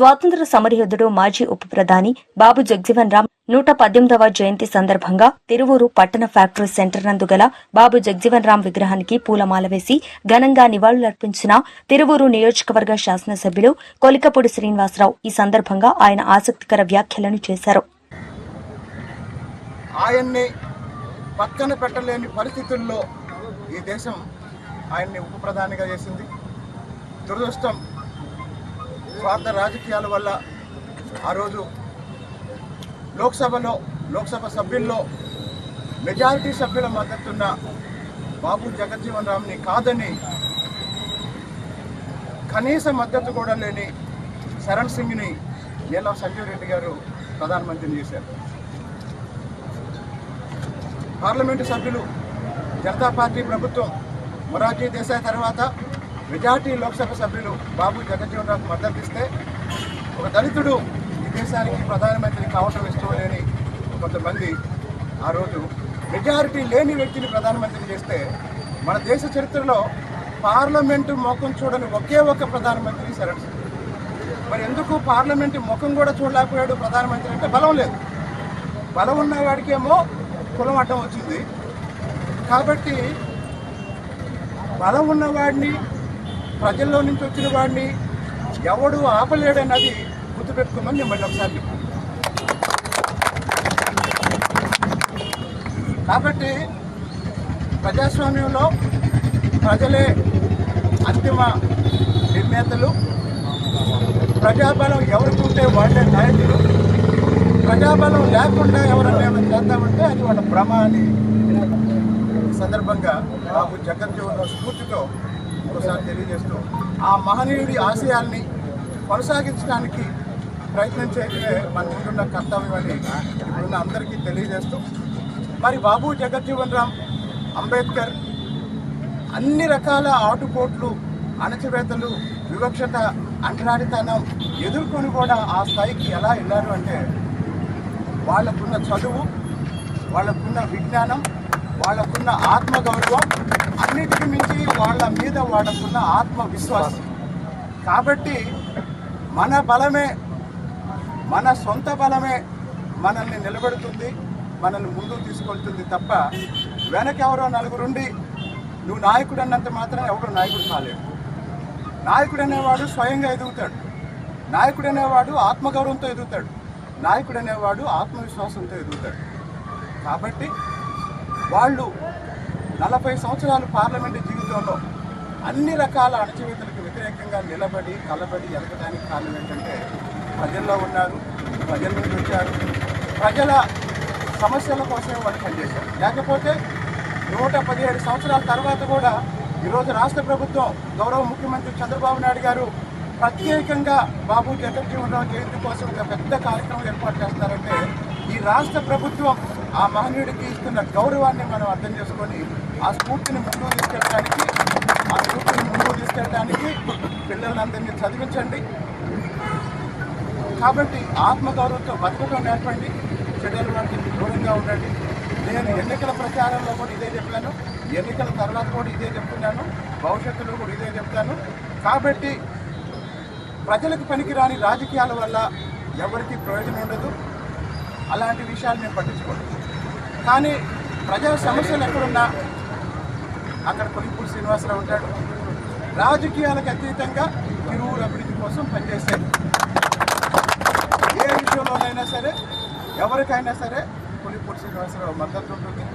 స్వాతంత్ర సమరయోధుడు మాజీ ఉప ప్రధాని బాబు జగజీవన్ రామ్ 118వ జయంతి సందర్భంగా తిరువూరు పట్టణ ఫ్యాక్టరీ సెంటర్ నందు గల బాబు జగజీవన్ రామ్ విగ్రహానికి పూలమాల వేసి ఘనంగా నివాళులర్పించిన తిరువూరు నియోజకవర్గ శాసనసభ్యులు కొలికపూడి శ్రీనివాసరావు ఈ సందర్భంగా ఆయన ఆసక్తికర వ్యాఖ్యలను చేశారు. ఆయన్ని పక్కన పెట్టలేని పరిస్థితుల్లో ఈ దేశం ఆయన్ని ఉప ప్రధానిగా చేసింది. దురదృష్టం, స్వార్థ రాజకీయాల వల్ల ఆ రోజు లోక్సభ సభ్యుల్లో మెజారిటీ సభ్యుల మద్దతున్న బాబు జగజ్జీవన్ రామ్ని కాదని కనీస మద్దతు కూడా లేని శరణ్ సింగ్ని నీలం సంజీవ్ రెడ్డి గారు ప్రధానమంత్రిని చేశారు. పార్లమెంటు సభ్యులు జనతా పార్టీ ప్రభుత్వం మొరార్జీ దేశాయ్ తర్వాత మెజార్టీ లోక్సభ సభ్యులు బాబు జగజ్జీవన్ రామ్ మద్దతు ఇస్తే ఒక దళితుడు ఈ దేశానికి ప్రధానమంత్రి కావటం ఇష్టం లేని కొంతమంది ఆ రోజు మెజారిటీ లేని వ్యక్తిని ప్రధానమంత్రి చేస్తే మన దేశ చరిత్రలో పార్లమెంటు ముఖం చూడని ఒకే ఒక ప్రధానమంత్రి శరణ్ సింగ్. మరి ఎందుకు పార్లమెంటు ముఖం కూడా చూడలేకపోయాడు ప్రధానమంత్రి అంటే బలం లేదు. బలం ఉన్నవాడికేమో కులం అడ్డం వచ్చింది. కాబట్టి బలం ఉన్నవాడిని, ప్రజల్లో నుంచి వచ్చిన వాడిని ఎవడు ఆపలేడన్నది గుర్తుపెట్టుకోమని నేను మళ్ళీ ఒకసారి చెప్పాను. కాబట్టి ప్రజాస్వామ్యంలో ప్రజలే అంతిమ నిర్ణేతలు. ప్రజాబలం ఎవరికి ఉంటే వాళ్ళే నాయకులు. ప్రజాబలం లేకుండా ఎవరన్నా ఏమైనా చేద్దామంటే అది వాళ్ళ భ్రమ అని సందర్భంగా బాబు జగజ్జీవన్ రామ్ స్ఫూర్తితో ఒకసారి తెలియజేస్తూ ఆ మహనీయుడి ఆశయాల్ని కొనసాగించడానికి ప్రయత్నం చేయడమే మన ముందున్న కర్తవ్యం అని ఇప్పుడున్న అందరికీ తెలియజేస్తూ, మరి బాబు జగజ్జీవన్ రామ్ అంబేద్కర్ అన్ని రకాల ఆటుపోట్లు, అణచివేతలు, వివక్షత, అంటరానితనం ఎదుర్కొని కూడా ఆ స్థాయికి ఎలా వెళ్ళారు అంటే వాళ్ళకున్న చదువు, వాళ్ళకున్న విజ్ఞానం, వాళ్ళకున్న ఆత్మగౌరవం, అన్నిటికీ మించి వాళ్ళ మీద వాళ్ళకున్న ఆత్మవిశ్వాసం. కాబట్టి మన బలమే, మన సొంత బలమే మనల్ని నిలబెడుతుంది, మనల్ని ముందుకు తీసుకెళ్తుంది తప్ప వెనకెవరో నలుగురుండి నువ్వు నాయకుడు అన్నంత మాత్రం ఎవరో నాయకుడు కాలేడు. నాయకుడు అనేవాడు స్వయంగా ఎదుగుతాడు. నాయకుడు అనేవాడు ఆత్మగౌరవంతో ఎదుగుతాడు. నాయకుడు అనేవాడు ఆత్మవిశ్వాసంతో ఎదుగుతాడు. కాబట్టి వాళ్ళు 40 సంవత్సరాలు పార్లమెంటు జీవితంలో అన్ని రకాల అణచివేతలకు వ్యతిరేకంగా నిలబడి కలబడి ఎదగడానికి కారణం ఏంటంటే ప్రజల్లో ఉన్నారు, ప్రజల నుండి వచ్చారు, ప్రజల సమస్యల కోసమే వాళ్ళు పనిచేశారు. లేకపోతే 117 సంవత్సరాల తర్వాత కూడా ఈరోజు రాష్ట్ర ప్రభుత్వం గౌరవ ముఖ్యమంత్రి చంద్రబాబు నాయుడు గారు ప్రత్యేకంగా బాబు జగజ్జీవన్ రామ్ జయంతి కోసం ఒక పెద్ద కార్యక్రమం ఏర్పాటు చేస్తారంటే ఈ రాష్ట్ర ప్రభుత్వం ఆ మహనీయుడికి ఇస్తున్న గౌరవాన్ని మనం అర్థం చేసుకొని ఆ స్ఫూర్తిని ముందుకు తీసుకెళ్ళడానికి పిల్లలందరినీ చదివించండి. కాబట్టి ఆత్మగౌరవంతో బతకడం నేర్పండి, చెడ్డల వాటికి దూరంగా ఉండండి. నేను ఎన్నికల ప్రచారంలో కూడా ఇదే చెప్పాను, ఎన్నికల తర్వాత కూడా ఇదే చెప్తున్నాను, భవిష్యత్తులో కూడా ఇదే చెప్తాను. కాబట్టి ప్రజలకు పనికిరాని రాజకీయాల వల్ల ఎవరికి ప్రయోజనం ఉండదు. అలాంటి విషయాలు నేను పట్టించుకోను. కానీ ప్రజా సమస్యలు ఎక్కడున్నా అక్కడ కొలికపూడి శ్రీనివాసరావు ఉంటాడు. రాజకీయాలకు అతీతంగా తిరువూరు అభివృద్ధి కోసం పనిచేశాడు. ఏ విషయంలోనైనా సరే, ఎవరికైనా సరే కొలికపూడి శ్రీనివాసరావు మద్దతు ఉంటుంది.